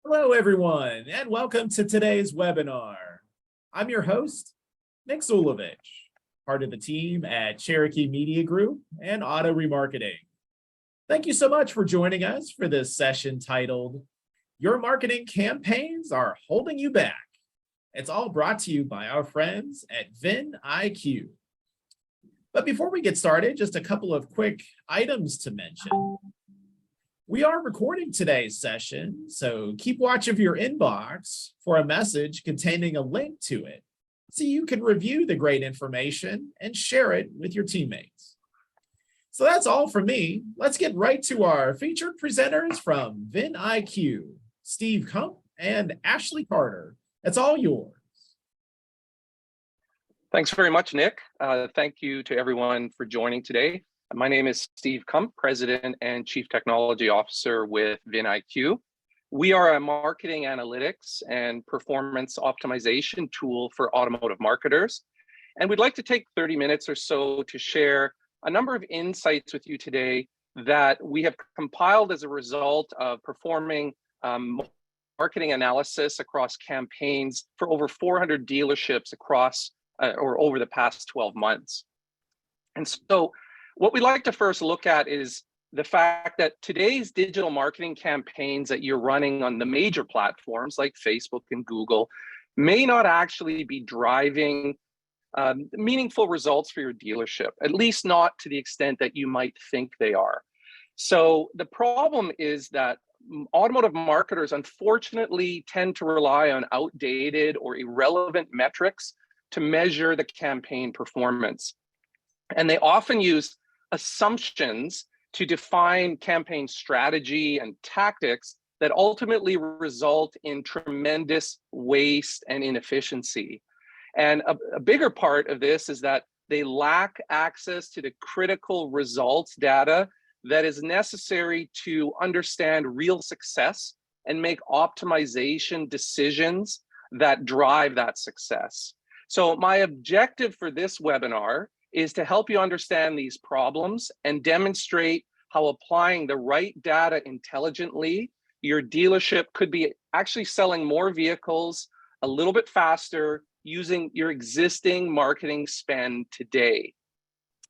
Hello, everyone, and welcome to today's webinar. I'm your host, Nick Zulovich, part of the team at Cherokee Media Group and Auto Remarketing. Thank you so much for joining us for this session titled, Your Marketing Campaigns Are Holding You Back. It's all brought to you by our friends at VIN IQ. But before we get started, just a couple of quick items to mention. We are recording today's session, so keep watch of your inbox for a message containing a link to it so you can review the great information and share it with your teammates. So that's all from me. Let's get right to our featured presenters from VIN IQ, Steve Kump and Ashley Carter. It's all yours. Thanks very much, Nick. Thank you to everyone for joining today. My name is Steve Kump, President and Chief Technology Officer with VIN IQ. We are a marketing analytics and performance optimization tool for automotive marketers. And we'd like to take 30 minutes or so to share a number of insights with you today that we have compiled as a result of performing marketing analysis across campaigns for over 400 dealerships across or over the past 12 months. And so what we'd like to first look at is the fact that today's digital marketing campaigns that you're running on the major platforms like Facebook and Google may not actually be driving meaningful results for your dealership, at least not to the extent that you might think they are. So the problem is that automotive marketers unfortunately tend to rely on outdated or irrelevant metrics to measure the campaign performance. And they often use assumptions to define campaign strategy and tactics that ultimately result in tremendous waste and inefficiency. And a bigger part of this is that they lack access to the critical results data that is necessary to understand real success and make optimization decisions that drive that success. So my objective for this webinar is to help you understand these problems and demonstrate how applying the right data intelligently, your dealership could be actually selling more vehicles a little bit faster using your existing marketing spend today.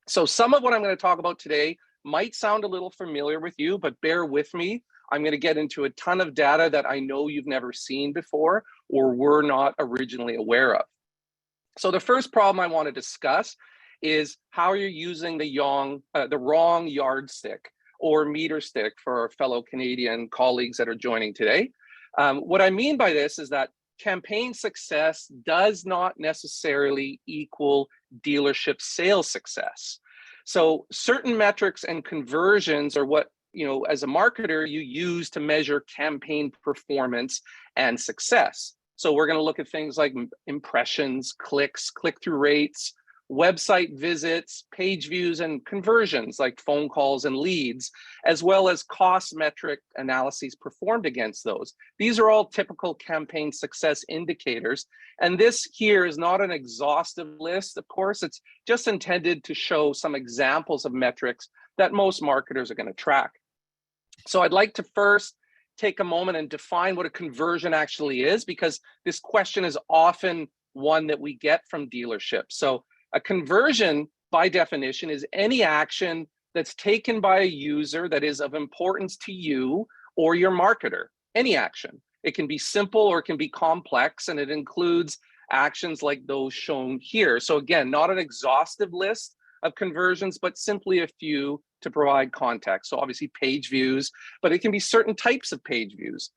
So some of what I'm going to talk about today might sound a little familiar with you, but bear with me. I'm going to get into a ton of data that I know you've never seen before or were not originally aware of. So the first problem I want to discuss is how you're using the wrong yardstick or meter stick for our fellow Canadian colleagues that are joining today. What I mean by this is that campaign success does not necessarily equal dealership sales success. So certain metrics and conversions are what, as a marketer, you use to measure campaign performance and success. So we're going to look at things like impressions, clicks, click-through rates, website visits, page views, and conversions like phone calls and leads, as well as cost metric analyses performed against those. These are all typical campaign success indicators. And this here is not an exhaustive list. Of course, it's just intended to show some examples of metrics that most marketers are going to track. So I'd like to first take a moment and define what a conversion actually is, because this question is often one that we get from dealerships. So a conversion, by definition, is any action that's taken by a user that is of importance to you or your marketer, any action. It can be simple or it can be complex, and it includes actions like those shown here. So again, not an exhaustive list of conversions, but simply a few to provide context. So obviously page views, but it can be certain types of page views,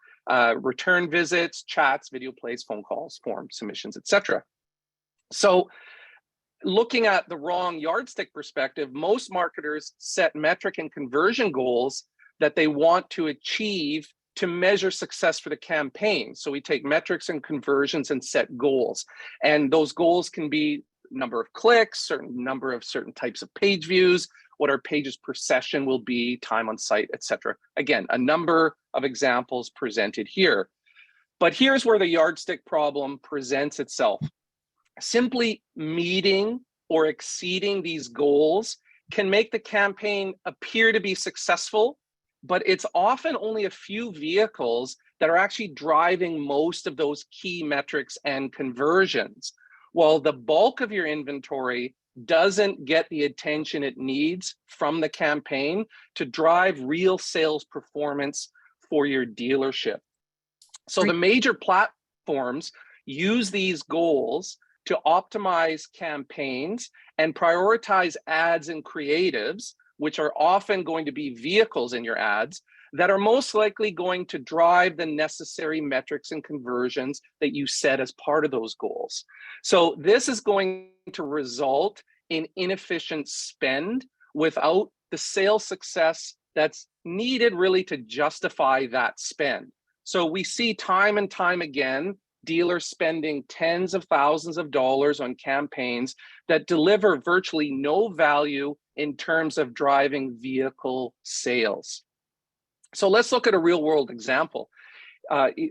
return visits, chats, video plays, phone calls, form submissions, etc. So looking at the wrong yardstick perspective, most marketers set metric and conversion goals that they want to achieve to measure success for the campaign. So we take metrics and conversions and set goals. And those goals can be number of clicks, certain number of certain types of page views, what our pages per session will be, time on site, etc. Again, a number of examples presented here. But here's where the yardstick problem presents itself. Simply meeting or exceeding these goals can make the campaign appear to be successful, but it's often only a few vehicles that are actually driving most of those key metrics and conversions. While the bulk of your inventory doesn't get the attention it needs from the campaign to drive real sales performance for your dealership. So the major platforms use these goals to optimize campaigns and prioritize ads and creatives, which are often going to be vehicles in your ads, that are most likely going to drive the necessary metrics and conversions that you set as part of those goals. So this is going to result in inefficient spend without the sales success that's needed really to justify that spend. So we see time and time again, dealers spending tens of thousands of dollars on campaigns that deliver virtually no value in terms of driving vehicle sales. So let's look at a real world example.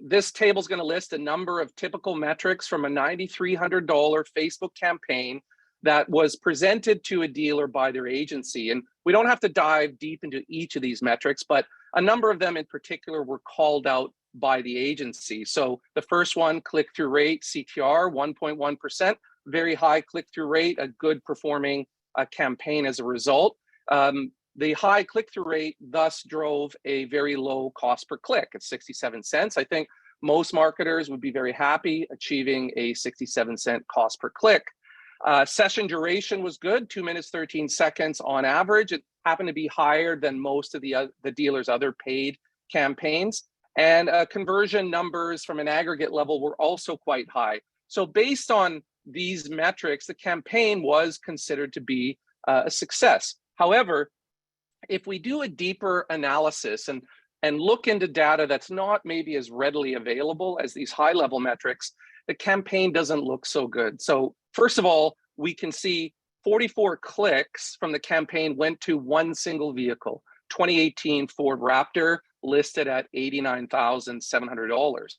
This table is going to list a number of typical metrics from a $9,300 Facebook campaign that was presented to a dealer by their agency. And we don't have to dive deep into each of these metrics, but a number of them in particular were called out by the agency. So the first one, click-through rate, CTR, 1.1%, very high click-through rate, a good performing campaign as a result. The high click-through rate thus drove a very low cost per click at 67 cents. I think most marketers would be very happy achieving a 67-cent cost per click. Session duration was good, 2 minutes, 13 seconds on average. It happened to be higher than most of the dealer's other paid campaigns. And conversion numbers from an aggregate level were also quite high. So based on these metrics, the campaign was considered to be a success. However, if we do a deeper analysis and look into data that's not maybe as readily available as these high-level metrics, the campaign doesn't look so good. So first of all, we can see 44 clicks from the campaign went to one single vehicle, 2018 Ford Raptor, listed at $89,700.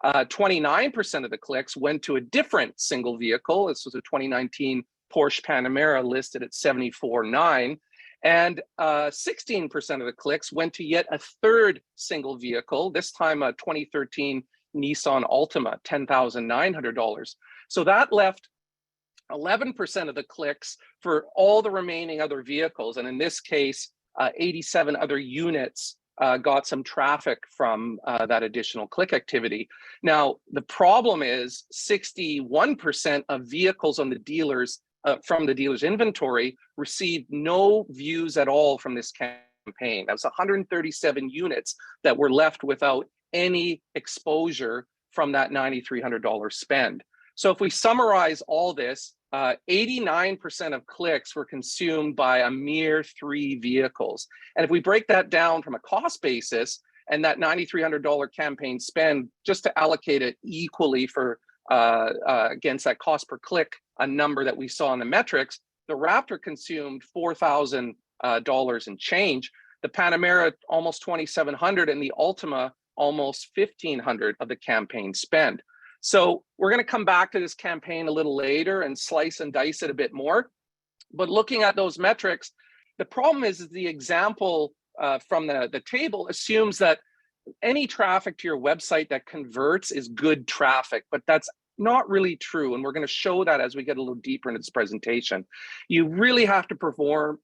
29% of the clicks went to a different single vehicle. This was a 2019 Porsche Panamera listed at $74,900. And 16% of the clicks went to yet a third single vehicle, this time a 2013 Nissan Altima, $10,900. So that left 11% of the clicks for all the remaining other vehicles. And in this case, 87 other units got some traffic from that additional click activity. Now, the problem is 61% of vehicles on the dealers from the dealer's inventory received no views at all from this campaign. That was 137 units that were left without any exposure from that $9,300 spend. So if we summarize all this, 89% of clicks were consumed by a mere 3 vehicles. And if we break that down from a cost basis and that $9,300 campaign spend, just to allocate it equally for against that cost per click, a number that we saw in the metrics, the Raptor consumed $4,000 and change. The Panamera almost $2,700, and the Altima almost $1,500 of the campaign spend. So we're going to come back to this campaign a little later and slice and dice it a bit more. But looking at those metrics, the problem is the example from the table assumes that any traffic to your website that converts is good traffic, but that's not really true. And we're going to show that as we get a little deeper into this presentation. You really have to perform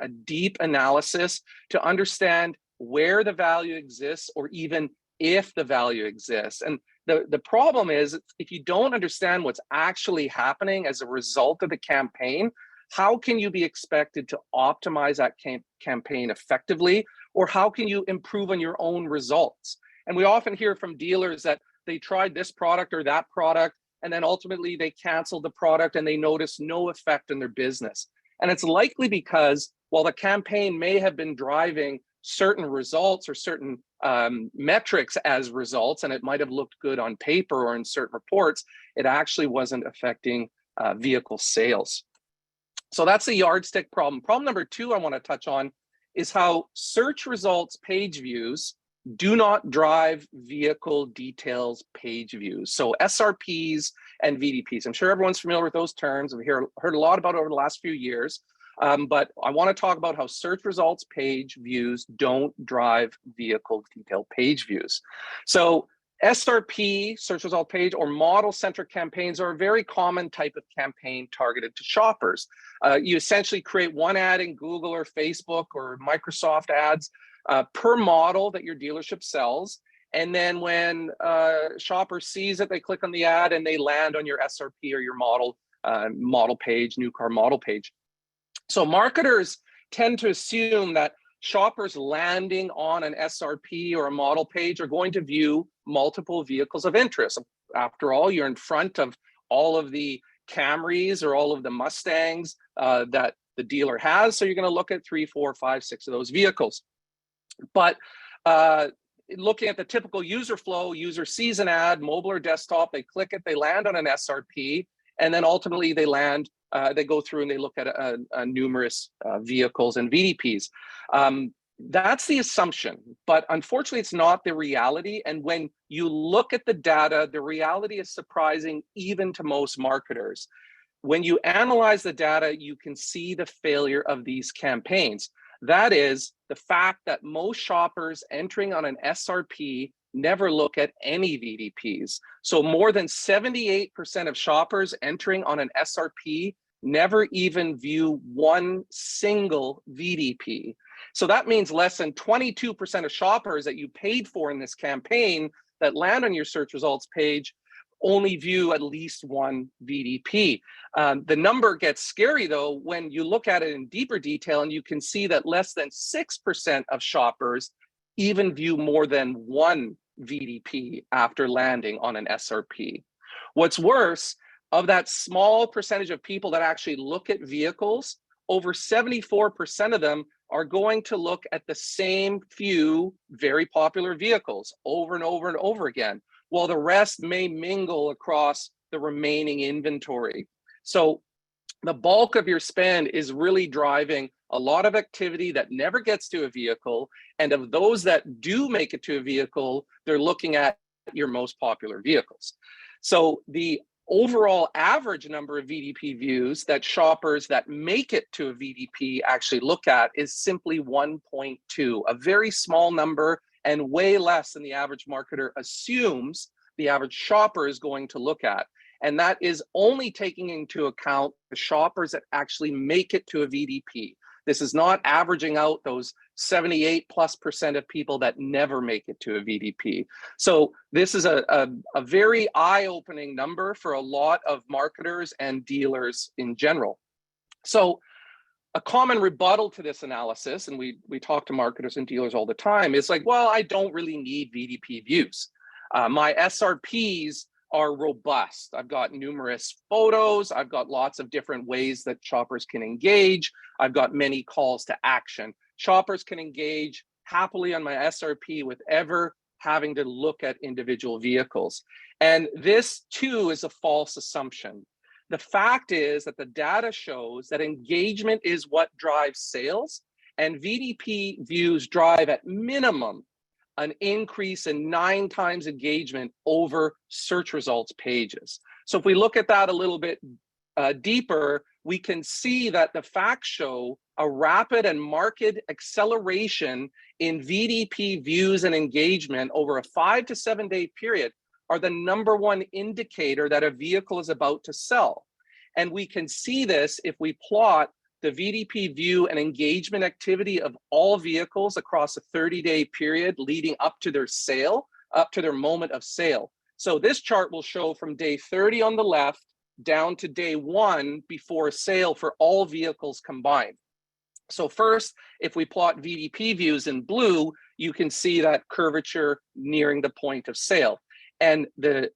a deep analysis to understand where the value exists or even if the value exists. And the problem is, if you don't understand what's actually happening as a result of the campaign, how can you be expected to optimize that campaign effectively? Or how can you improve on your own results? And we often hear from dealers that they tried this product or that product, and then ultimately they canceled the product and they noticed no effect in their business. And it's likely because while the campaign may have been driving certain results or certain metrics as results, and it might have looked good on paper or in certain reports, it actually wasn't affecting vehicle sales. So that's the yardstick problem. Problem number 2 I want to touch on is how search results page views do not drive vehicle details page views. So SRPs and VDPs. I'm sure everyone's familiar with those terms. We've heard a lot about over the last few years. But I want to talk about how search results page views don't drive vehicle detail page views. So SRP, search result page, or model-centric campaigns are a very common type of campaign targeted to shoppers. You essentially create one ad in Google or Facebook or Microsoft ads per model that your dealership sells. And then when shopper sees it, they click on the ad and they land on your SRP or your model page, new car model page. So marketers tend to assume that shoppers landing on an SRP or a model page are going to view multiple vehicles of interest. After all, you're in front of all of the Camrys or all of the Mustangs that the dealer has. So you're going to look at 3, 4, 5, 6 of those vehicles. But looking at the typical user flow, user sees an ad, mobile or desktop, they click it, they land on an SRP, and then ultimately they land, they go through and they look at numerous vehicles and VDPs. That's the assumption, but unfortunately it's not the reality. And when you look at the data, the reality is surprising even to most marketers. When you analyze the data, you can see the failure of these campaigns. That is the fact that most shoppers entering on an SRP never look at any VDPs. So more than 78% of shoppers entering on an SRP never even view one single VDP. So that means less than 22% of shoppers that you paid for in this campaign that land on your search results page only view at least one VDP. The number gets scary though when you look at it in deeper detail, and you can see that less than 6% of shoppers even view more than one VDP after landing on an SRP. What's worse, of that small percentage of people that actually look at vehicles, over 74% of them are going to look at the same few very popular vehicles over and over and over again, while the rest may mingle across the remaining inventory. So the bulk of your spend is really driving a lot of activity that never gets to a vehicle. And of those that do make it to a vehicle, they're looking at your most popular vehicles. So the overall average number of VDP views that shoppers that make it to a VDP actually look at is simply 1.2, a very small number and way less than the average marketer assumes the average shopper is going to look at. And that is only taking into account the shoppers that actually make it to a VDP. This is not averaging out those 78+% of people that never make it to a VDP. So this is a very eye-opening number for a lot of marketers and dealers in general. So a common rebuttal to this analysis, and we talk to marketers and dealers all the time, is like, well, I don't really need VDP views. My SRPs are robust. I've got numerous photos. I've got lots of different ways that shoppers can engage. I've got many calls to action. Shoppers can engage happily on my SRP with ever having to look at individual vehicles. And this too is a false assumption. The fact is that the data shows that engagement is what drives sales, and VDP views drive at minimum an increase in 9 times engagement over search results pages. So if we look at that a little bit deeper, we can see that the facts show a rapid and marked acceleration in VDP views and engagement over a 5 to 7 day period are the #1 indicator that a vehicle is about to sell. And we can see this if we plot the VDP view and engagement activity of all vehicles across a 30-day period leading up to their sale, up to their moment of sale. So this chart will show from day 30 on the left down to day 1 before a sale for all vehicles combined. So first, if we plot VDP views in blue, you can see that curvature nearing the point of sale. And the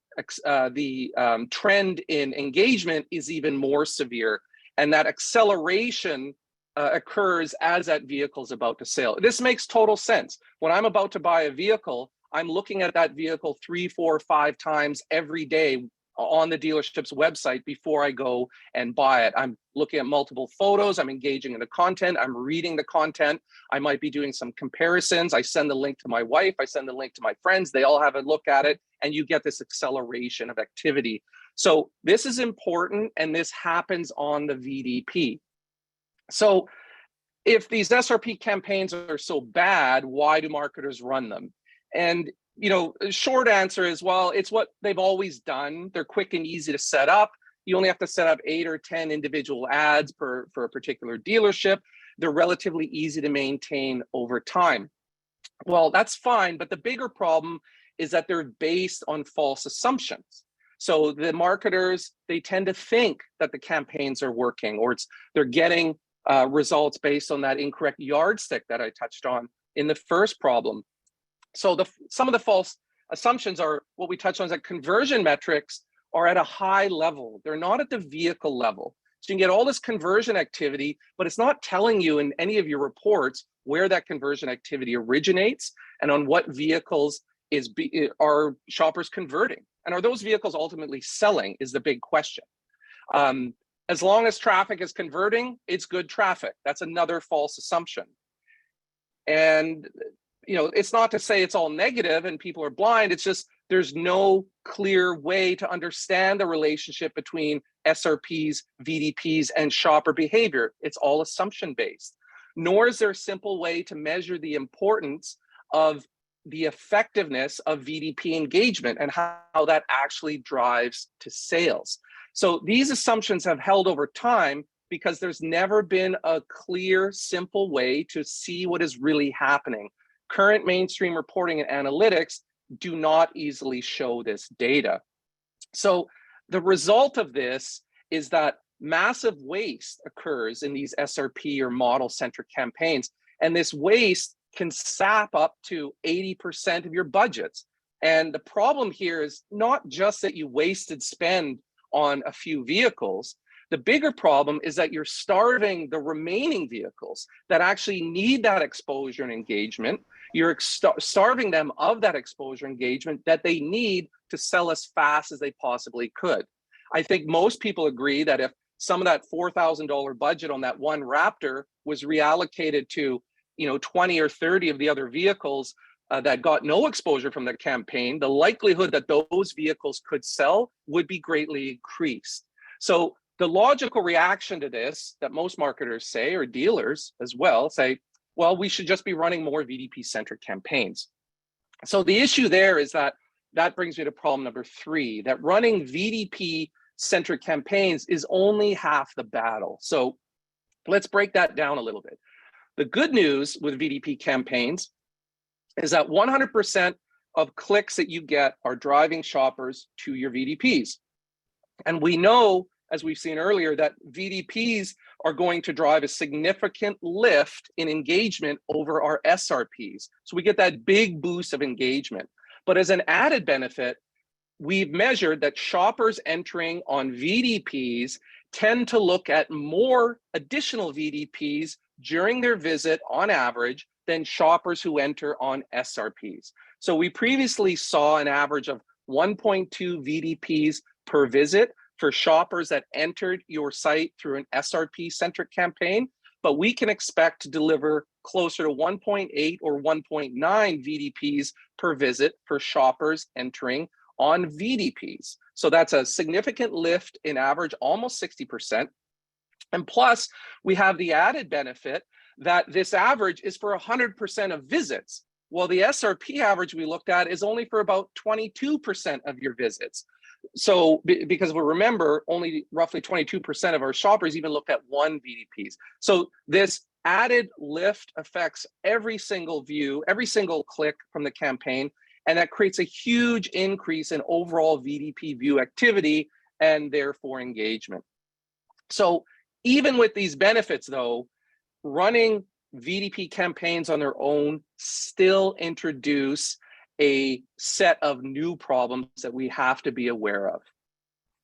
trend in engagement is even more severe. And that acceleration occurs as that vehicle is about to sell. This makes total sense. When I'm about to buy a vehicle, I'm looking at that vehicle 3, 4, 5 times every day on the dealership's website before I go and buy it. I'm looking at multiple photos, I'm engaging in the content, I'm reading the content, I might be doing some comparisons, I send the link to my wife, I send the link to my friends, they all have a look at it, and you get this acceleration of activity. So this is important, and this happens on the VDP. So if these SRP campaigns are so bad, why do marketers run them? And short answer is, well, it's what they've always done. They're quick and easy to set up. You only have to set up 8 or 10 individual ads for a particular dealership. They're relatively easy to maintain over time. Well, that's fine, but the bigger problem is that they're based on false assumptions. So the marketers, they tend to think that the campaigns are working, or they're getting results based on that incorrect yardstick that I touched on in the first problem. So some of the false assumptions are what we touched on, is that conversion metrics are at a high level. They're not at the vehicle level. So you can get all this conversion activity, but it's not telling you in any of your reports where that conversion activity originates and on what vehicles are shoppers converting. And are those vehicles ultimately selling is the big question. As long as traffic is converting, it's good traffic. That's another false assumption. And it's not to say it's all negative and people are blind. It's just there's no clear way to understand the relationship between SRPs, VDPs, and shopper behavior. It's all assumption based. Nor is there a simple way to measure the importance of the effectiveness of VDP engagement and how that actually drives to sales. So these assumptions have held over time because there's never been a clear, simple way to see what is really happening. Current mainstream reporting and analytics do not easily show this data. So the result of this is that massive waste occurs in these SRP or model-centric campaigns, and this waste can sap up to 80% of your budgets. And the problem here is not just that you wasted spend on a few vehicles. The bigger problem is that you're starving the remaining vehicles that actually need that exposure and engagement. You're starving them of that exposure engagement that they need to sell as fast as they possibly could. I think most people agree that if some of that $4,000 budget on that one Raptor was reallocated to 20 or 30 of the other vehicles that got no exposure from the campaign, the likelihood that those vehicles could sell would be greatly increased. So the logical reaction to this that most marketers say, or dealers as well, say, well, we should just be running more VDP-centric campaigns. So the issue there is that brings me to problem number 3, that running VDP-centric campaigns is only half the battle. So let's break that down a little bit. The good news with VDP campaigns is that 100% of clicks that you get are driving shoppers to your VDPs. And we know, as we've seen earlier, that VDPs are going to drive a significant lift in engagement over our SRPs. So we get that big boost of engagement. But as an added benefit, we've measured that shoppers entering on VDPs tend to look at more additional VDPs during their visit on average than shoppers who enter on SRPs. So we previously saw an average of 1.2 VDPs per visit for shoppers that entered your site through an SRP-centric campaign, but we can expect to deliver closer to 1.8 or 1.9 VDPs per visit for shoppers entering on VDPs. So that's a significant lift in average, almost 60%. And plus, we have the added benefit that this average is for 100% of visits. Well, the SRP average we looked at is only for about 22% of your visits. So because we remember, only roughly 22% of our shoppers even looked at one VDPs. So this added lift affects every single view, every single click from the campaign, and that creates a huge increase in overall VDP view activity and therefore engagement. So even with these benefits though, running VDP campaigns on their own still introduce a set of new problems that we have to be aware of.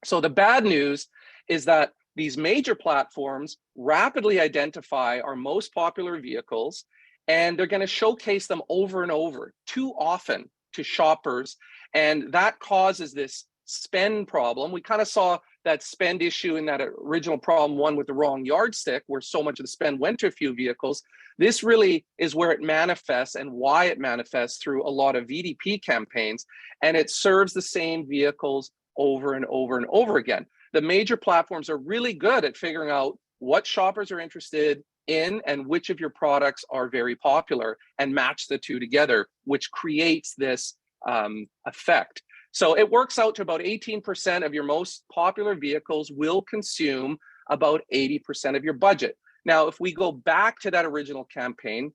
So the bad news is that these major platforms rapidly identify our most popular vehicles, and they're going to showcase them over and over too often to shoppers, and that causes this spend problem. We kind of saw that spend issue in that original problem one with the wrong yardstick, where so much of the spend went to a few vehicles. This really is where it manifests and why it manifests through a lot of VDP campaigns, and it serves the same vehicles over and over and over again. The major platforms are really good at figuring out what shoppers are interested in and which of your products are very popular, and match the two together, which creates this effect. So it works out to about 18% of your most popular vehicles will consume about 80% of your budget. Now, if we go back to that original campaign,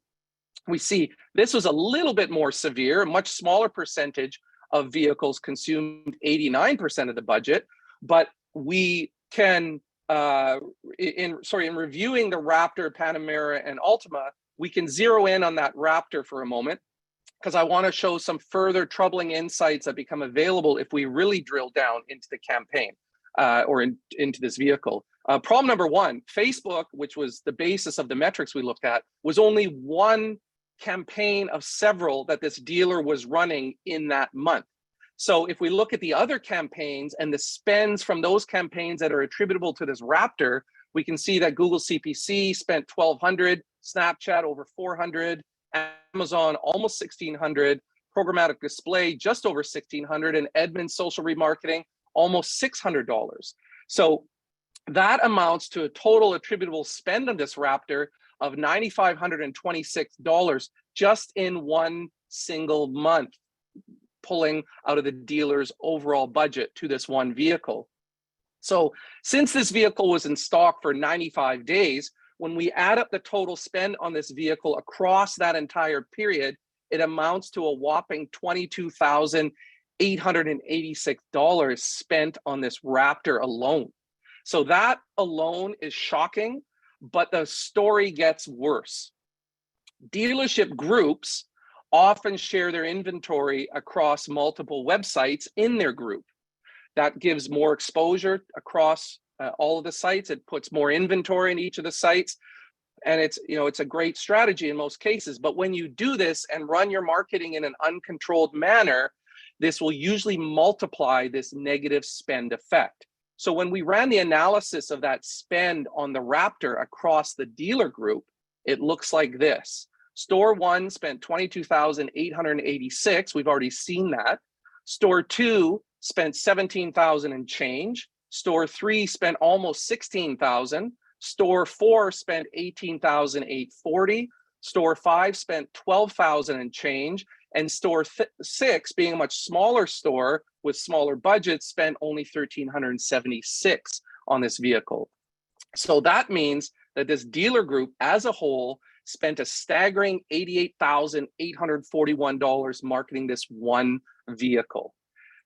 we see this was a little bit more severe. A much smaller percentage of vehicles consumed 89% of the budget, but we can, in reviewing the Raptor, Panamera, and Altima, we can zero in on that Raptor for a moment, because I want to show some further troubling insights that become available if we really drill down into the campaign into this vehicle. Problem number one, Facebook, which was the basis of the metrics we looked at, was only one campaign of several that this dealer was running in that month. So if we look at the other campaigns and the spends from those campaigns that are attributable to this Raptor, we can see that Google CPC spent $1,200, Snapchat over $400, Amazon almost $1,600, programmatic display just over $1,600, and Edmunds social remarketing almost $600. So that amounts to a total attributable spend on this Raptor of $9,526 just in one single month, pulling out of the dealer's overall budget to this one vehicle. So since this vehicle was in stock for 95 days, when we add up the total spend on this vehicle across that entire period, it amounts to a whopping $22,886 spent on this Raptor alone. So that alone is shocking, but the story gets worse. Dealership groups often share their inventory across multiple websites in their group. That gives more exposure across all of the sites. It puts more inventory in each of the sites. And it's a great strategy in most cases. But when you do this and run your marketing in an uncontrolled manner, this will usually multiply this negative spend effect. So when we ran the analysis of that spend on the Raptor across the dealer group, it looks like this. Store one spent $22,886. We've already seen that. Store two spent $17,000 and change. Store three spent almost $16,000. Store four spent $18,840. Store five spent $12,000 and change. And store six, being a much smaller store with smaller budgets, spent only $1,376 on this vehicle. So that means that this dealer group as a whole spent a staggering $88,841 marketing this one vehicle.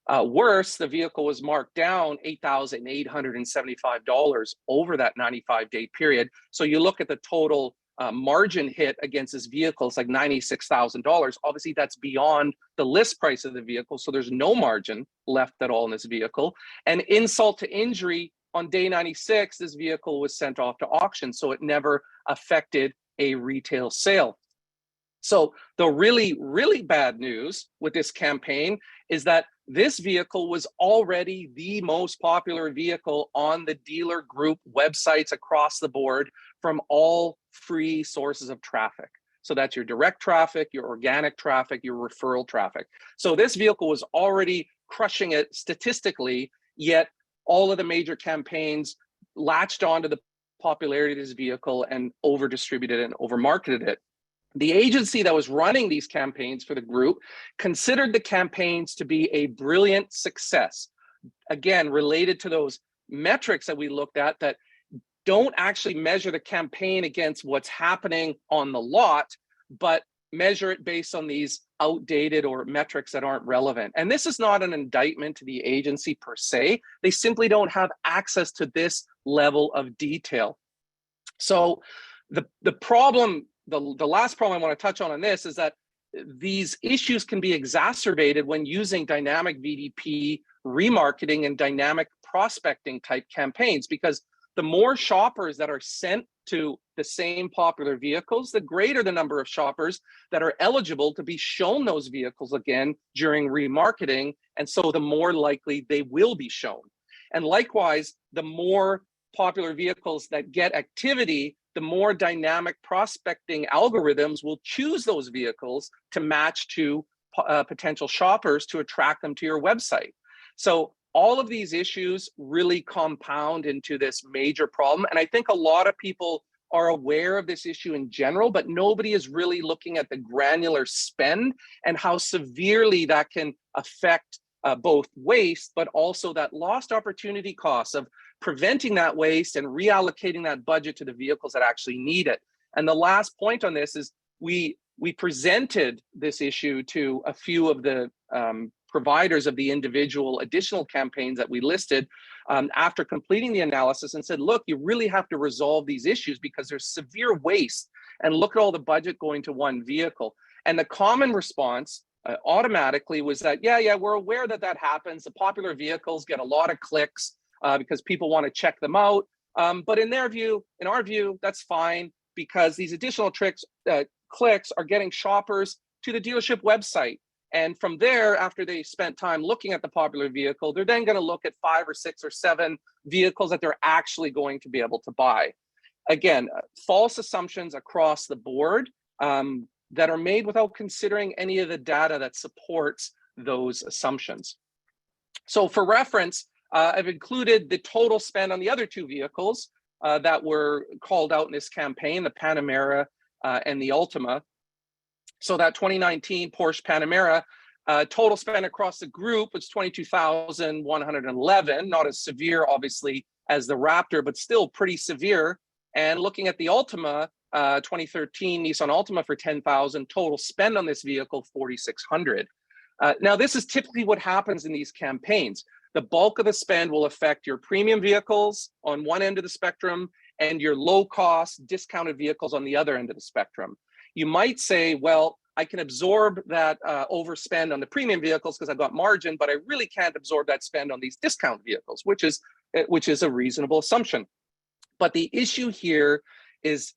Worse, the vehicle was marked down $8,875 over that 95-day period. So you look at the total margin hit against this vehicle, it's like $96,000. Obviously, that's beyond the list price of the vehicle, so there's no margin left at all in this vehicle. And insult to injury, on day 96, this vehicle was sent off to auction, so it never affected a retail sale. So the really, really bad news with this campaign is that this vehicle was already the most popular vehicle on the dealer group websites across the board from all free sources of traffic. So that's your direct traffic, your organic traffic, your referral traffic. So this vehicle was already crushing it statistically, yet all of the major campaigns latched onto the popularity of this vehicle and over-distributed and over-marketed it. The agency that was running these campaigns for the group considered the campaigns to be a brilliant success. Again, related to those metrics that we looked at that don't actually measure the campaign against what's happening on the lot, but measure it based on these outdated or metrics that aren't relevant. And this is not an indictment to the agency per se. They simply don't have access to this level of detail. So the problem, the last problem I want to touch on this is that these issues can be exacerbated when using dynamic VDP remarketing and dynamic prospecting type campaigns, because the more shoppers that are sent to the same popular vehicles, the greater the number of shoppers that are eligible to be shown those vehicles again during remarketing. And so the more likely they will be shown. And likewise, the more popular vehicles that get activity, the more dynamic prospecting algorithms will choose those vehicles to match to potential shoppers to attract them to your website. So all of these issues really compound into this major problem. And I think a lot of people are aware of this issue in general, but nobody is really looking at the granular spend and how severely that can affect both waste, but also that lost opportunity costs of preventing that waste and reallocating that budget to the vehicles that actually need it. And the last point on this is we presented this issue to a few of the providers of the individual additional campaigns that we listed after completing the analysis, and said, look, you really have to resolve these issues because there's severe waste, and look at all the budget going to one vehicle. And the common response automatically was that, yeah, we're aware that that happens. The popular vehicles get a lot of clicks because people want to check them out. But in our view, that's fine, because these additional clicks are getting shoppers to the dealership website. And from there, after they spent time looking at the popular vehicle, they're then going to look at 5 or 6 or 7 vehicles that they're actually going to be able to buy. Again, false assumptions across the board that are made without considering any of the data that supports those assumptions. So for reference, I've included the total spend on the other 2 vehicles that were called out in this campaign, the Panamera and the Altima. So that 2019 Porsche Panamera total spend across the group was $22,111, not as severe, obviously, as the Raptor, but still pretty severe. And looking at the Altima, 2013 Nissan Altima for $10,000, total spend on this vehicle, $4,600. Now, this is typically what happens in these campaigns. The bulk of the spend will affect your premium vehicles on one end of the spectrum and your low-cost discounted vehicles on the other end of the spectrum. You might say, well, I can absorb that overspend on the premium vehicles because I've got margin, but I really can't absorb that spend on these discount vehicles, which is a reasonable assumption. But the issue here is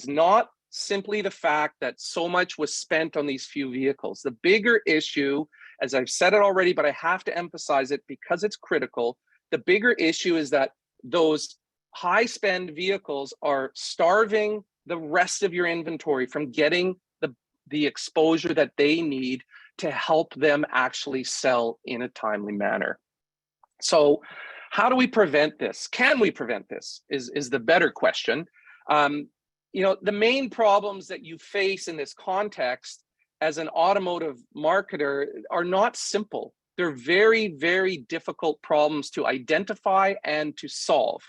not simply the fact that so much was spent on these few vehicles. The bigger issue, as I've said it already, but I have to emphasize it because it's critical, the bigger issue is that those high spend vehicles are starving the rest of your inventory from getting the exposure that they need to help them actually sell in a timely manner. So how do we prevent this? Can we prevent this is the better question. The main problems that you face in this context as an automotive marketer are not simple. They're very, very difficult problems to identify and to solve.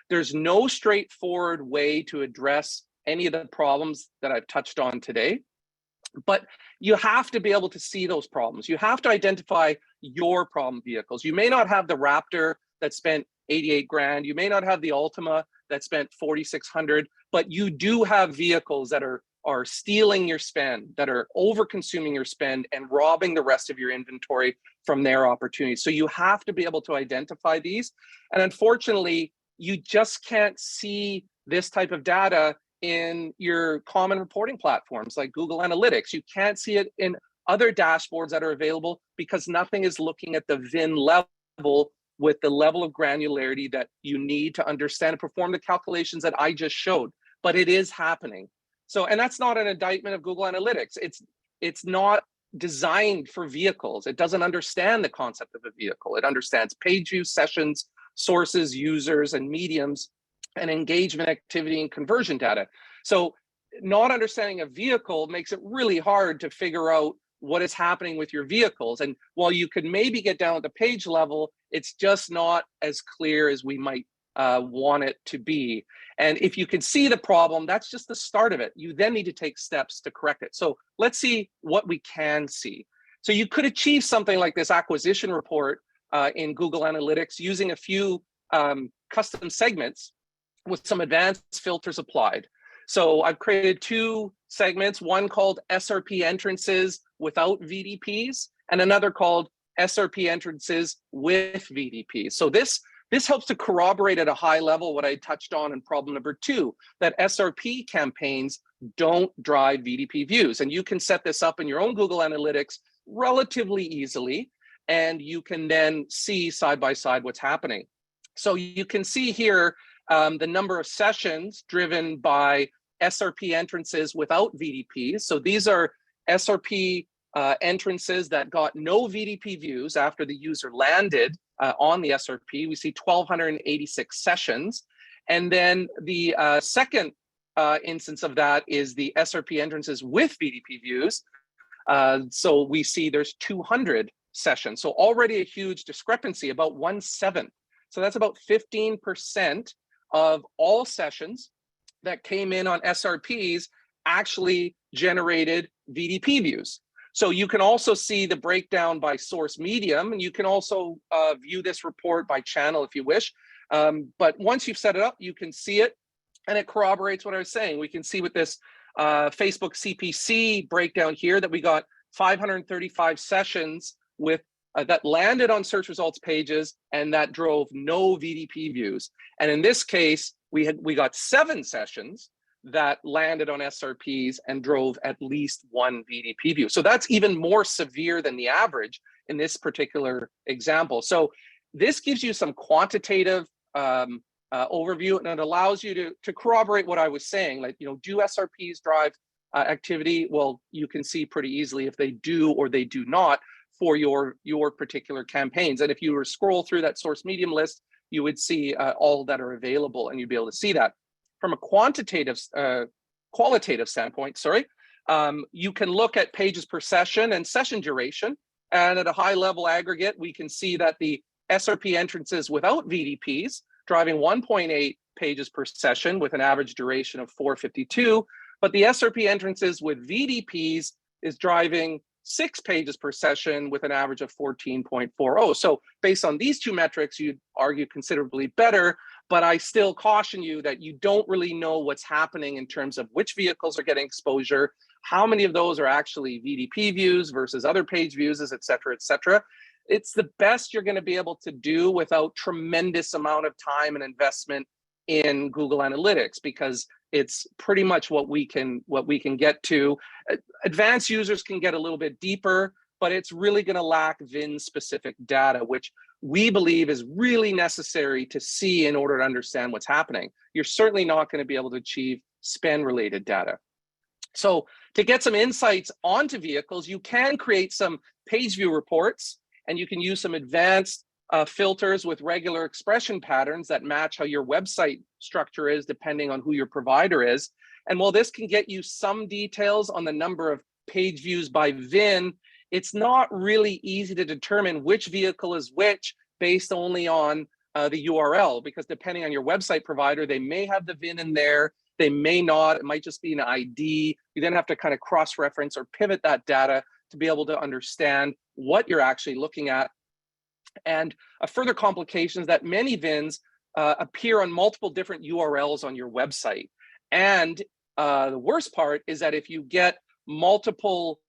There's no straightforward way to address any of the problems that I've touched on today, but you have to be able to see those problems. You have to identify your problem vehicles. You may not have the Raptor that spent 88 grand. You may not have the Altima that spent 4,600, but you do have vehicles that are stealing your spend, that are over consuming your spend and robbing the rest of your inventory from their opportunities. So you have to be able to identify these. And unfortunately, you just can't see this type of data in your common reporting platforms like Google Analytics. You can't see it in other dashboards that are available because nothing is looking at the VIN level with the level of granularity that you need to understand and perform the calculations that I just showed. But it is happening. So, and that's not an indictment of Google Analytics. It's not designed for vehicles. It doesn't understand the concept of a vehicle. It understands page views, sessions, sources, users, and mediums, and engagement activity and conversion data. So not understanding a vehicle makes it really hard to figure out what is happening with your vehicles. And while you could maybe get down at the page level, it's just not as clear as we might want it to be. And if you can see the problem, that's just the start of it. You then need to take steps to correct it. So let's see what we can see. So you could achieve something like this acquisition report in Google Analytics using a few custom segments with some advanced filters applied. So I've created 2 segments, one called SRP entrances without VDPs and another called SRP entrances with VDPs. So this helps to corroborate at a high level what I touched on in problem number 2, that SRP campaigns don't drive VDP views. And you can set this up in your own Google Analytics relatively easily, and you can then see side by side what's happening. So you can see here the number of sessions driven by SRP entrances without VDPs. So these are SRP entrances that got no VDP views after the user landed on the SRP. We see 1,286 sessions. And then the second instance of that is the SRP entrances with VDP views. So we see there's 200 sessions. So already a huge discrepancy, about 1/7. So that's about 15% of all sessions that came in on SRPs actually generated VDP views. So you can also see the breakdown by source medium, and you can also view this report by channel if you wish. But once you've set it up, you can see it, and it corroborates what I was saying. We can see with this Facebook CPC breakdown here that we got 535 sessions with that landed on search results pages and that drove no VDP views. And in this case, we got 7 sessions that landed on SRPs and drove at least 1 VDP view. So that's even more severe than the average in this particular example. So this gives you some quantitative overview, and it allows you to corroborate what I was saying. Like, do SRPs drive activity? Well, you can see pretty easily if they do or they do not for your particular campaigns. And if you were to scroll through that source medium list, you would see all that are available, and you'd be able to see that. From a qualitative standpoint, you can look at pages per session and session duration. And at a high level aggregate, we can see that the SRP entrances without VDPs driving 1.8 pages per session with an average duration of 452, but the SRP entrances with VDPs is driving 6 pages per session with an average of 14.40. So based on these two metrics, you'd argue considerably better, but I still caution you that you don't really know what's happening in terms of which vehicles are getting exposure, how many of those are actually VDP views versus other page views, et cetera, et cetera. It's the best you're going to be able to do without tremendous amount of time and investment in Google Analytics, because it's pretty much what we can get to. Advanced users can get a little bit deeper, but it's really going to lack VIN specific data, which we believe is really necessary to see in order to understand what's happening. You're certainly not going to be able to achieve spend related data. So to get some insights onto vehicles, you can create some page view reports, and you can use some advanced filters with regular expression patterns that match how your website structure is depending on who your provider is. And while this can get you some details on the number of page views by VIN, it's not really easy to determine which vehicle is which based only on the URL, because depending on your website provider, they may have the VIN in there, they may not, it might just be an ID. You then have to kind of cross-reference or pivot that data to be able to understand what you're actually looking at. And a further complication is that many VINs appear on multiple different URLs on your website. And the worst part is that if you get multiple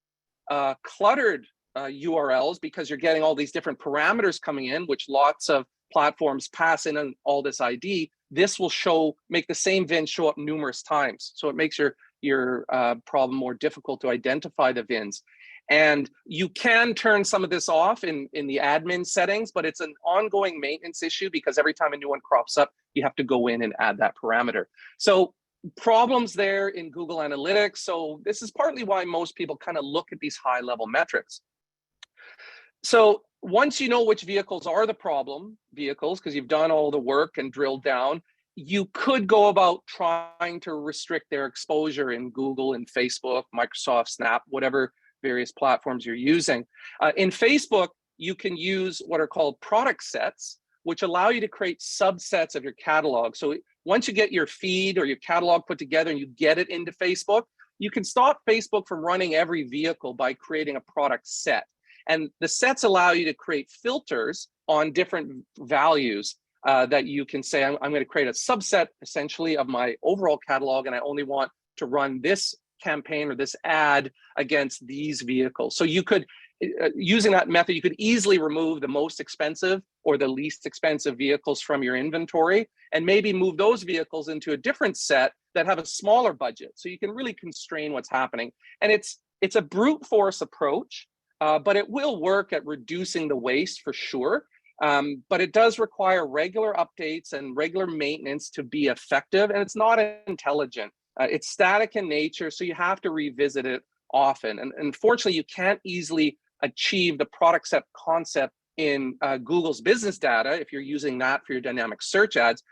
cluttered URLs, because you're getting all these different parameters coming in, which lots of platforms pass in on all this ID, this will make the same VIN show up numerous times. So it makes your problem more difficult to identify the VINs. And you can turn some of this off in the admin settings, but it's an ongoing maintenance issue because every time a new one crops up, you have to go in and add that parameter. So problems there in Google Analytics. So this is partly why most people kind of look at these high level metrics. So once you know which vehicles are the problem vehicles, because you've done all the work and drilled down, you could go about trying to restrict their exposure in Google and Facebook, Microsoft, Snap, whatever various platforms you're using. In Facebook, you can use what are called product sets, which allow you to create subsets of your catalog. So once you get your feed or your catalog put together and you get it into Facebook, you can stop Facebook from running every vehicle by creating a product set. And the sets allow you to create filters on different values that you can say, I'm going to create a subset essentially of my overall catalog, and I only want to run this campaign or this ad against these vehicles. So you could, using that method, you could easily remove the most expensive or the least expensive vehicles from your inventory and maybe move those vehicles into a different set that have a smaller budget. So you can really constrain what's happening. And it's a brute force approach, but it will work at reducing the waste for sure. But it does require regular updates and regular maintenance to be effective, and it's not intelligent. It's static in nature, so you have to revisit it often. And unfortunately, you can't easily achieve the product set concept in Google's business data if you're using that for your dynamic search ads.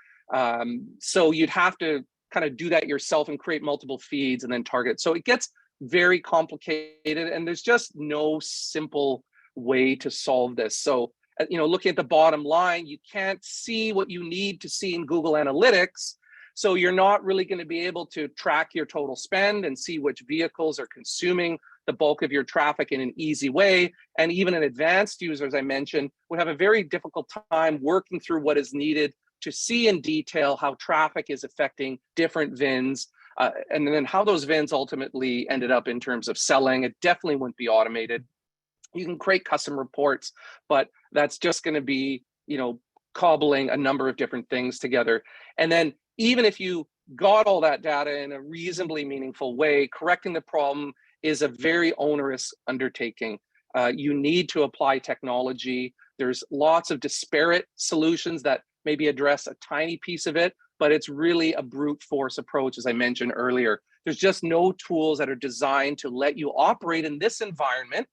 So you'd have to kind of do that yourself and create multiple feeds and then target. So it gets very complicated, and there's just no simple way to solve this. So, looking at the bottom line, you can't see what you need to see in Google Analytics. So you're not really going to be able to track your total spend and see which vehicles are consuming the bulk of your traffic in an easy way. And even an advanced user, as I mentioned, would have a very difficult time working through what is needed to see in detail how traffic is affecting different VINs, and then how those VINs ultimately ended up in terms of selling. It definitely wouldn't be automated. You can create custom reports, but that's just going to be, cobbling a number of different things together. And then even if you got all that data in a reasonably meaningful way, correcting the problem is a very onerous undertaking. You need to apply technology. There's lots of disparate solutions that maybe address a tiny piece of it, but it's really a brute force approach, as I mentioned earlier. There's just no tools that are designed to let you operate in this environment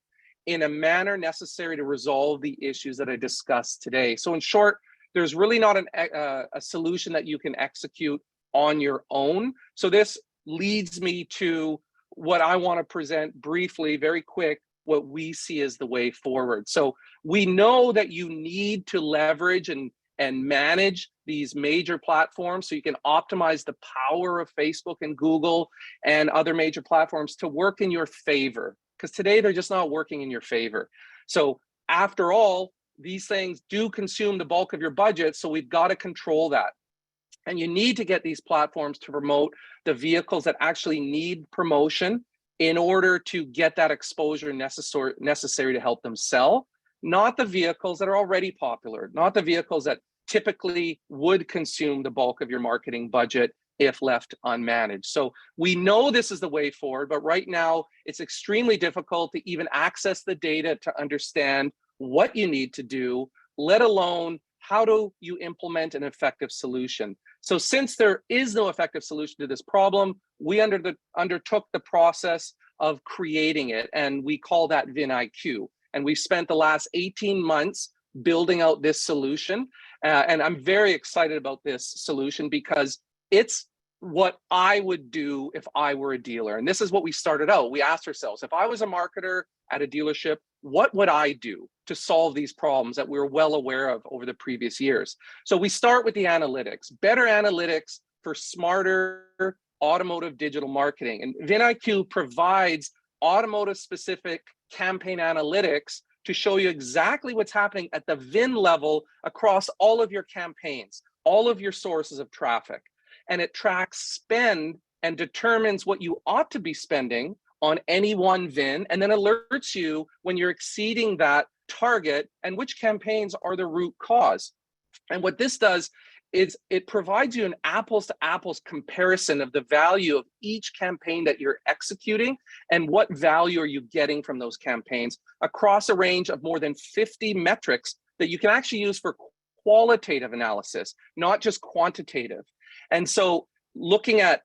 in a manner necessary to resolve the issues that I discussed today. So in short, there's really not a solution that you can execute on your own. So this leads me to what I want to present briefly, very quick, what we see as the way forward. So we know that you need to leverage and manage these major platforms so you can optimize the power of Facebook and Google and other major platforms to work in your favor, because today they're just not working in your favor. So after all, these things do consume the bulk of your budget, so we've got to control that. And you need to get these platforms to promote the vehicles that actually need promotion in order to get that exposure necessary to help them sell, not the vehicles that are already popular, not the vehicles that typically would consume the bulk of your marketing budget if left unmanaged. So we know this is the way forward, but right now it's extremely difficult to even access the data to understand what you need to do, let alone how do you implement an effective solution. So since there is no effective solution to this problem, we undertook the process of creating it, and we call that VIN IQ. And we've spent the last 18 months building out this solution. And I'm very excited about this solution because it's what I would do if I were a dealer. And this is what we started out. We asked ourselves, if I was a marketer at a dealership, what would I do to solve these problems that we were well aware of over the previous years? So we start with the analytics, better analytics for smarter automotive digital marketing. And VinIQ provides automotive specific campaign analytics to show you exactly what's happening at the VIN level across all of your campaigns, all of your sources of traffic. And it tracks spend and determines what you ought to be spending on any one VIN, and then alerts you when you're exceeding that target and which campaigns are the root cause. And what this does is it provides you an apples to apples comparison of the value of each campaign that you're executing and what value are you getting from those campaigns across a range of more than 50 metrics that you can actually use for qualitative analysis, not just quantitative. And so looking at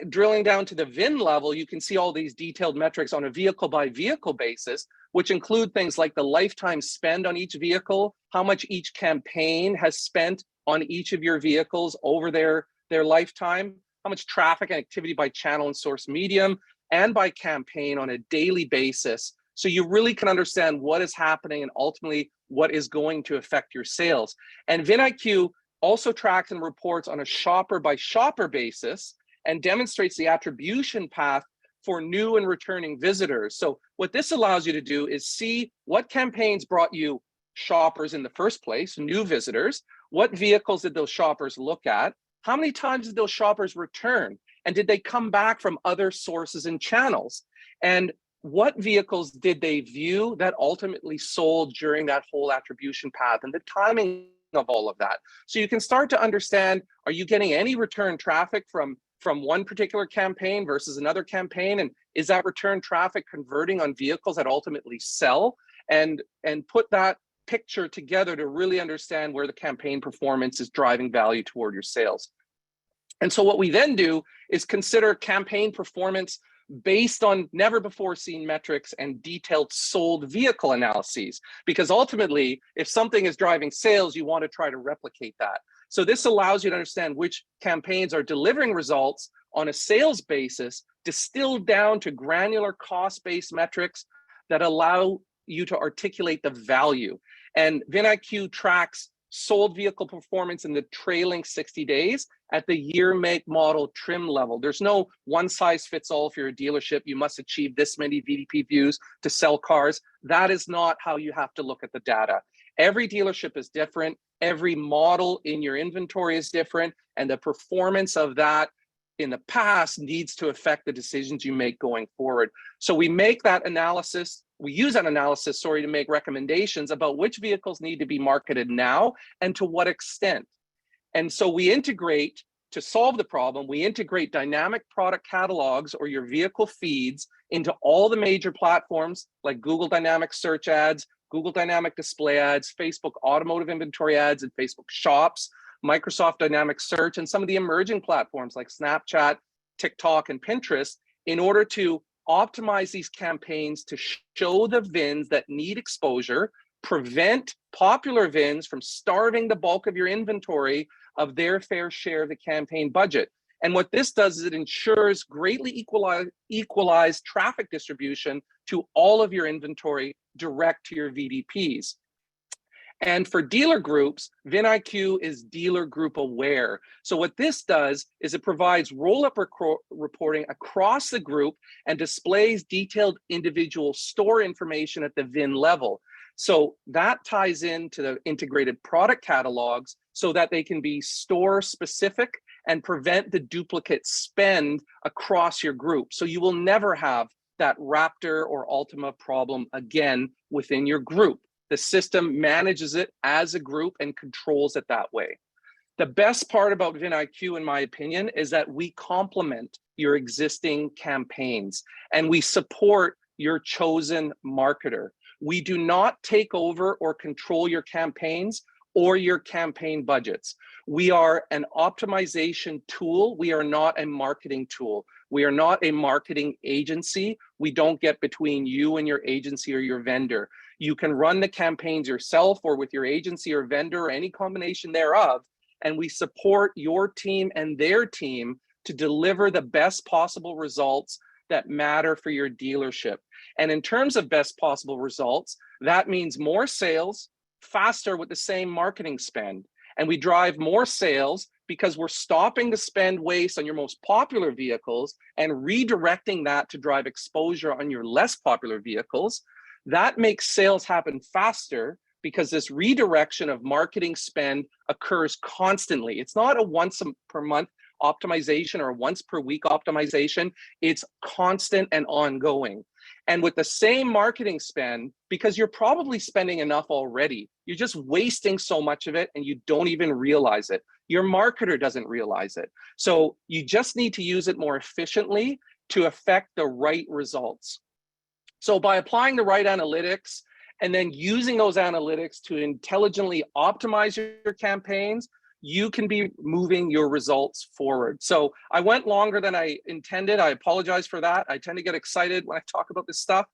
drilling down to the VIN level, you can see all these detailed metrics on a vehicle by vehicle basis, which include things like the lifetime spend on each vehicle, how much each campaign has spent on each of your vehicles over their lifetime, how much traffic and activity by channel and source medium, and by campaign on a daily basis. So you really can understand what is happening and ultimately what is going to affect your sales. And VinIQ also tracks and reports on a shopper by shopper basis and demonstrates the attribution path for new and returning visitors. So what this allows you to do is see what campaigns brought you shoppers in the first place, new visitors, what vehicles did those shoppers look at, how many times did those shoppers return, and did they come back from other sources and channels, and what vehicles did they view that ultimately sold during that whole attribution path, and the timing of all of that. So you can start to understand, are you getting any return traffic from one particular campaign versus another campaign, and is that return traffic converting on vehicles that ultimately sell, and put that picture together to really understand where the campaign performance is driving value toward your sales. And so what we then do is consider campaign performance based on never before seen metrics and detailed sold vehicle analyses. Because ultimately, if something is driving sales, you want to try to replicate that. So this allows you to understand which campaigns are delivering results on a sales basis, distilled down to granular cost-based metrics that allow you to articulate the value. And VinIQ tracks sold vehicle performance in the trailing 60 days at the year, make, model, trim level. There's no one size fits all. If you're a dealership, you must achieve this many VDP views to sell cars. That is not how you have to look at the data. Every dealership is different. Every model in your inventory is different. And the performance of that in the past needs to affect the decisions you make going forward. So we make that analysis, we use that analysis, to make recommendations about which vehicles need to be marketed now and to what extent. And so we integrate, to solve the problem, we integrate dynamic product catalogs or your vehicle feeds into all the major platforms like Google Dynamic Search Ads, Google Dynamic Display Ads, Facebook Automotive Inventory Ads, and Facebook Shops, Microsoft Dynamic Search, and some of the emerging platforms like Snapchat, TikTok, and Pinterest, in order to optimize these campaigns to show the VINs that need exposure, prevent popular VINs from starving the bulk of your inventory of their fair share of the campaign budget. And what this does is it ensures greatly equalized traffic distribution to all of your inventory direct to your VDPs. And for dealer groups, VinIQ is dealer group aware. So what this does is it provides roll-up reporting across the group and displays detailed individual store information at the VIN level. So that ties into the integrated product catalogs so that they can be store specific and prevent the duplicate spend across your group. So you will never have that Raptor or Ultima problem again within your group. The system manages it as a group and controls it that way. The best part about VinIQ, in my opinion, is that we complement your existing campaigns and we support your chosen marketer. We do not take over or control your campaigns or your campaign budgets. We are an optimization tool. We are not a marketing tool. We are not a marketing agency. We don't get between you and your agency or your vendor. You can run the campaigns yourself or with your agency or vendor or any combination thereof, and we support your team and their team to deliver the best possible results that matter for your dealership. And in terms of best possible results, that means more sales, faster with the same marketing spend. And we drive more sales because we're stopping the spend waste on your most popular vehicles and redirecting that to drive exposure on your less popular vehicles. That makes sales happen faster because this redirection of marketing spend occurs constantly. It's not a once per month optimization or once per week optimization. It's constant and ongoing. And with the same marketing spend, because you're probably spending enough already, you're just wasting so much of it and you don't even realize it. Your marketer doesn't realize it. So you just need to use it more efficiently to affect the right results. So by applying the right analytics and then using those analytics to intelligently optimize your campaigns, you can be moving your results forward. So I went longer than I intended. I apologize for that. I tend to get excited when I talk about this stuff.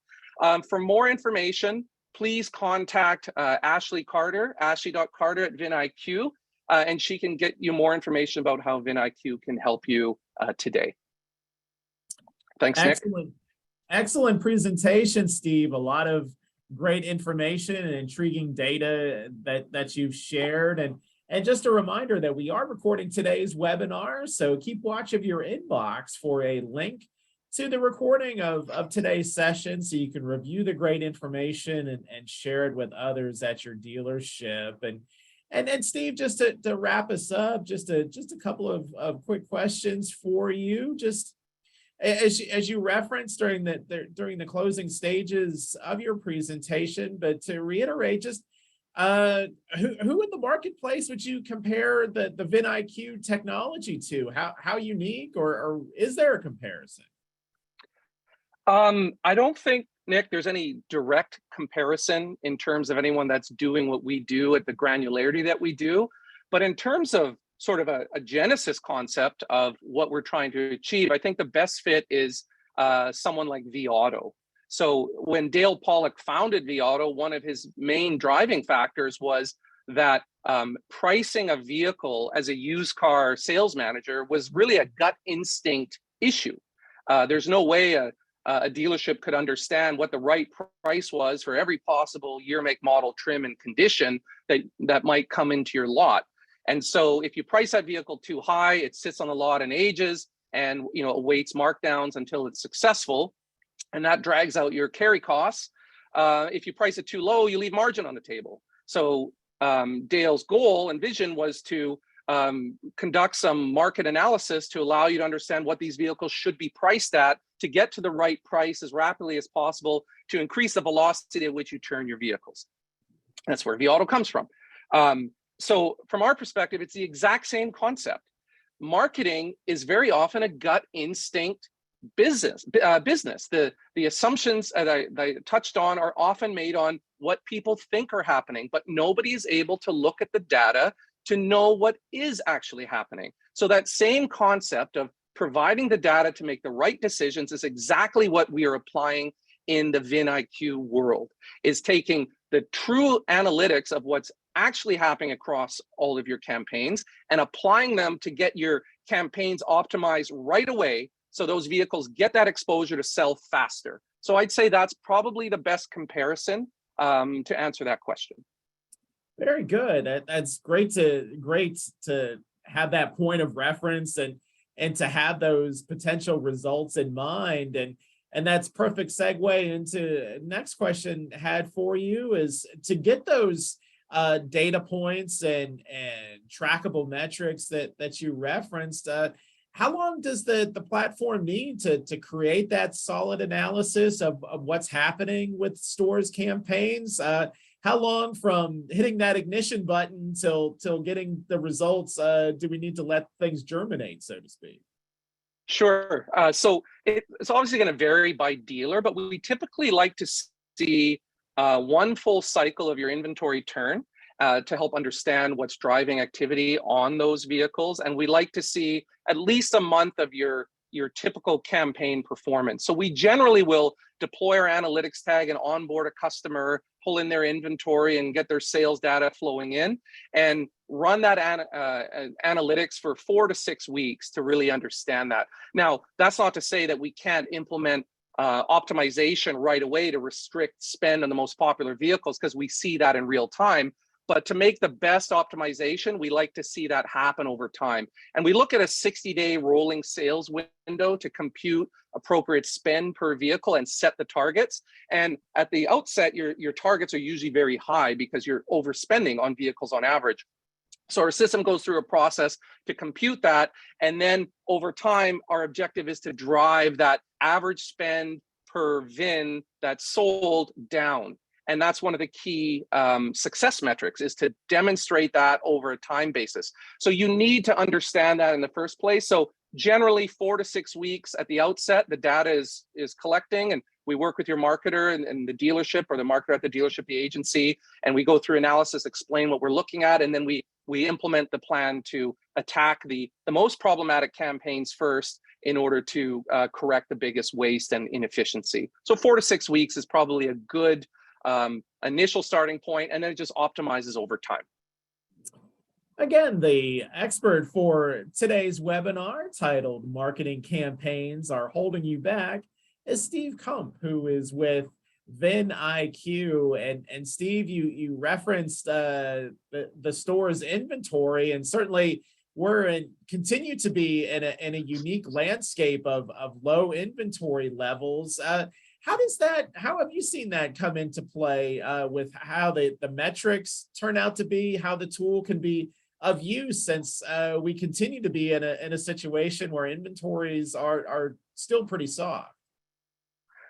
For more information, please contact Ashley Carter, ashley.carter@VinIQ, and she can get you more information about how VinIQ can help you today. Thanks, Nick. Excellent. Excellent presentation, Steve. A lot of great information and intriguing data that you've shared. And just a reminder that we are recording today's webinar, so keep watch of your inbox for a link to the recording of today's session so you can review the great information and share it with others at your dealership. And then Steve, just to wrap us up, just a couple of quick questions for you. Just as you referenced during the closing stages of your presentation, but to reiterate, just who in the marketplace would you compare the VinIQ technology to? How unique, or is there a comparison? I don't think, Nick, there's any direct comparison in terms of anyone that's doing what we do at the granularity that we do. But in terms of sort of a genesis concept of what we're trying to achieve, I think the best fit is someone like vAuto. So when Dale Pollock founded vAuto, one of his main driving factors was that pricing a vehicle as a used car sales manager was really a gut instinct issue. There's no way a dealership could understand what the right price was for every possible year, make, model, trim, and condition that might come into your lot. And so if you price that vehicle too high, it sits on the lot and ages, and awaits markdowns until it's successful, and that drags out your carry costs. If you price it too low, you leave margin on the table. So Dale's goal and vision was to conduct some market analysis to allow you to understand what these vehicles should be priced at to get to the right price as rapidly as possible to increase the velocity at which you turn your vehicles. That's where vAuto comes from. So from our perspective, it's the exact same concept. Marketing is very often a gut instinct business. The assumptions that I touched on are often made on what people think are happening, but nobody is able to look at the data to know what is actually happening. So that same concept of providing the data to make the right decisions is exactly what we are applying in the VIN-IQ world, is taking the true analytics of what's actually happening across all of your campaigns and applying them to get your campaigns optimized right away so those vehicles get that exposure to sell faster. So I'd say that's probably the best comparison to answer that question. Very good. That's great to have that point of reference and to have those potential results in mind. And that's perfect segue into next question I had for you is to get those data points and trackable metrics that you referenced. How long does the platform need to create that solid analysis of what's happening with stores campaigns? How long from hitting that ignition button till getting the results do we need to let things germinate, so to speak? Sure. So it's obviously going to vary by dealer, but we typically like to see one full cycle of your inventory turn to help understand what's driving activity on those vehicles. And we like to see at least a month of your typical campaign performance. So we generally will deploy our analytics tag and onboard a customer, pull in their inventory and get their sales data flowing in, and run that analytics for 4 to 6 weeks to really understand that. Now, that's not to say that we can't implement optimization right away to restrict spend on the most popular vehicles, because we see that in real time. But to make the best optimization, we like to see that happen over time. And we look at a 60-day rolling sales window to compute appropriate spend per vehicle and set the targets. And at the outset, your targets are usually very high because you're overspending on vehicles on average. So our system goes through a process to compute that. And then over time, our objective is to drive that average spend per VIN that's sold down. And that's one of the key success metrics, is to demonstrate that over a time basis. So you need to understand that in the first place. So generally 4 to 6 weeks at the outset, the data is collecting, and we work with your marketer and the dealership, or the marketer at the dealership, the agency, and we go through analysis, explain what we're looking at, and then we implement the plan to attack the most problematic campaigns first in order to correct the biggest waste and inefficiency. So 4 to 6 weeks is probably a good initial starting point, and then it just optimizes over time. Again, the expert for today's webinar, titled Marketing Campaigns Are Holding You Back, is Steve Kump, who is with VIN-IQ. And Steve, you referenced the store's inventory, and certainly continue to be in a unique landscape of low inventory levels. How have you seen that come into play with how the metrics turn out to be, how the tool can be of use, since we continue to be in a situation where inventories are still pretty soft?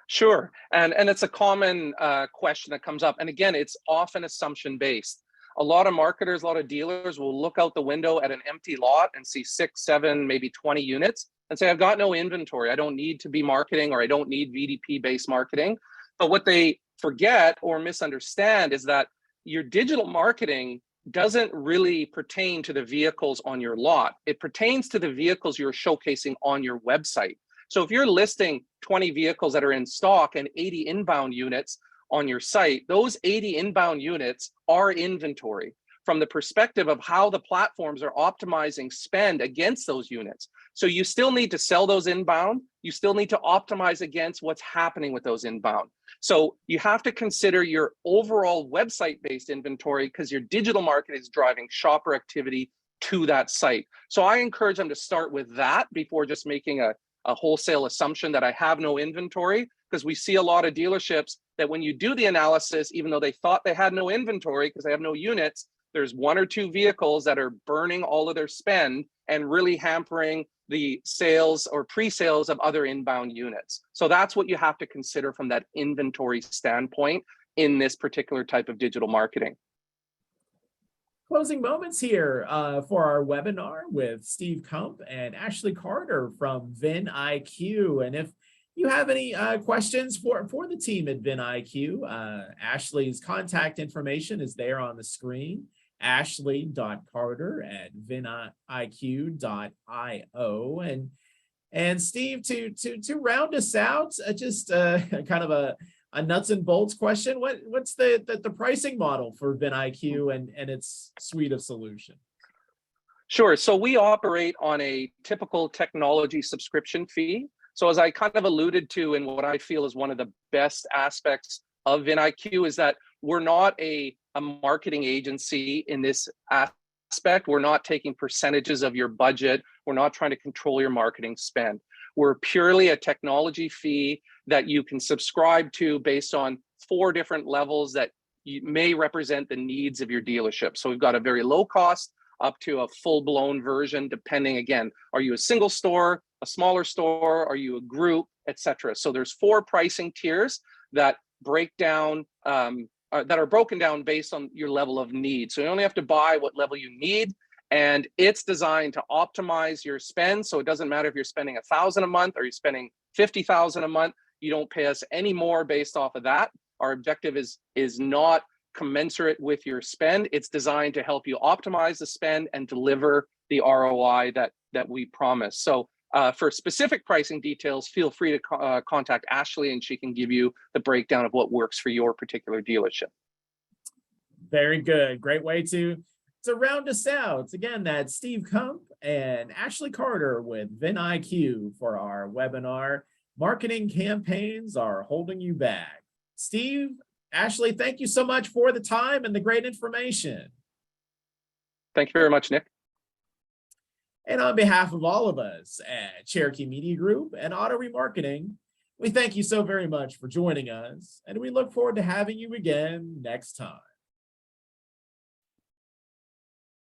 Sure, and it's a common question that comes up. And again, it's often assumption based. A lot of marketers, a lot of dealers will look out the window at an empty lot and see 6, 7, maybe 20 units and say, I've got no inventory. I don't need to be marketing, or I don't need VDP-based marketing. But what they forget or misunderstand is that your digital marketing doesn't really pertain to the vehicles on your lot. It pertains to the vehicles you're showcasing on your website. So if you're listing 20 vehicles that are in stock and 80 inbound units on your site, those 80 inbound units are inventory from the perspective of how the platforms are optimizing spend against those units. So you still need to sell those inbound. You still need to optimize against what's happening with those inbound. So you have to consider your overall website-based inventory because your digital marketing is driving shopper activity to that site. So I encourage them to start with that before just making a wholesale assumption that I have no inventory, because we see a lot of dealerships that when you do the analysis, even though they thought they had no inventory because they have no units, there's one or two vehicles that are burning all of their spend and really hampering the sales or pre-sales of other inbound units. So that's what you have to consider from that inventory standpoint in this particular type of digital marketing. Closing moments here for our webinar with Steve Kump and Ashley Carter from VIN IQ. And if you have any questions for the team at VIN IQ, Ashley's contact information is there on the screen. Ashley.carter@viniq.io. And Steve, to round us out, just kind of a nuts and bolts question. What's the pricing model for VIN IQ and its suite of solutions? Sure. So we operate on a typical technology subscription fee. So as I kind of alluded to, and what I feel is one of the best aspects of VIN IQ is that we're not a marketing agency in this aspect. We're not taking percentages of your budget. We're not trying to control your marketing spend. We're purely a technology fee that you can subscribe to based on 4 different levels that may represent the needs of your dealership. So we've got a very low cost up to a full-blown version, depending, again, are you a single store, a smaller store, are you a group, etc. So there's 4 pricing tiers that break down that are broken down based on your level of need. So you only have to buy what level you need, and it's designed to optimize your spend. So it doesn't matter if you're spending $1,000 a month or you're spending $50,000 a month. You don't pay us any more based off of that. Our objective is not commensurate with your spend. It's designed to help you optimize the spend and deliver the ROI that we promise. So for specific pricing details, feel free to contact Ashley, and she can give you the breakdown of what works for your particular dealership. Very good. Great way to round us out. Again, that's Steve Kump and Ashley Carter with VIN IQ for our webinar, Marketing Campaigns Are Holding You Back. Steve, Ashley, thank you so much for the time and the great information. Thank you very much, Nick. And on behalf of all of us at Cherokee Media Group and Auto Remarketing, we thank you so very much for joining us, and we look forward to having you again next time.